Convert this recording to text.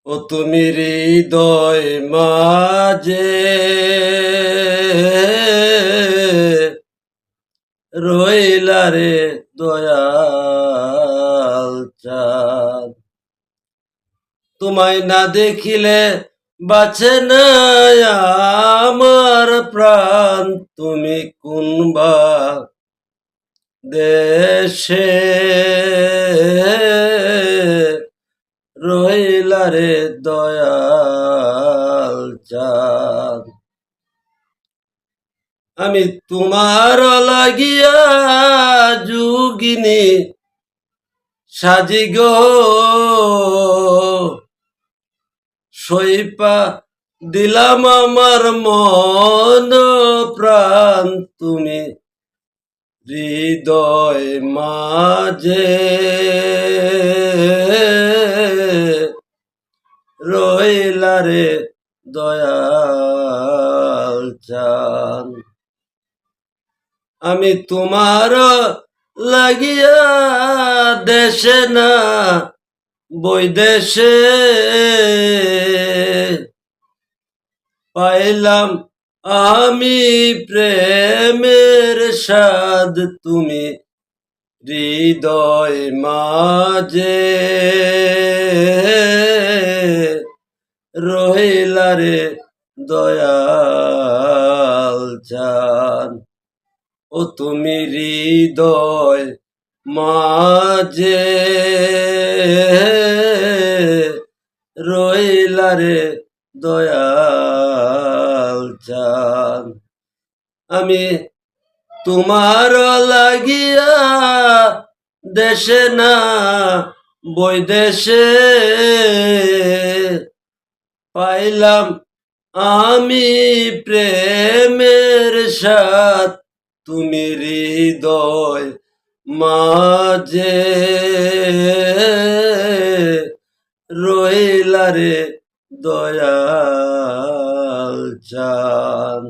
ও তুমি হৃদয় মাঝে রইলা রে দয়াল চাঁদ, তোমায় না দেখিলে বাঁচে না আমার প্রাণ। তুমি কোনবা দেশে রইলা রে দয়াল চাঁদ, আমি তোমার লাগিয়া যোগিনী সাজি গো, সইপা দিলাম আমার মন প্রাণ। তুমি হৃদয় মাঝে রইলা রে দয়াল চাঁদ, আমি তোমার লাগিয়া দেশে না বৈদেশে পাইলাম আমি প্রেমের স্বাদ। তুমি হৃদয় মাঝে রহিলা রে দয়াল চাঁদ, ও তুমি হৃদয় মাঝে রইলা রে দয়াল চাঁদ, আমি তোমার লাগিয়া দেশে না বৈদেশে পাইলাম আমি প্রেমের স্বাদ। তুমি হৃদয় মাঝে রইলা রে দয়াল চাঁদ।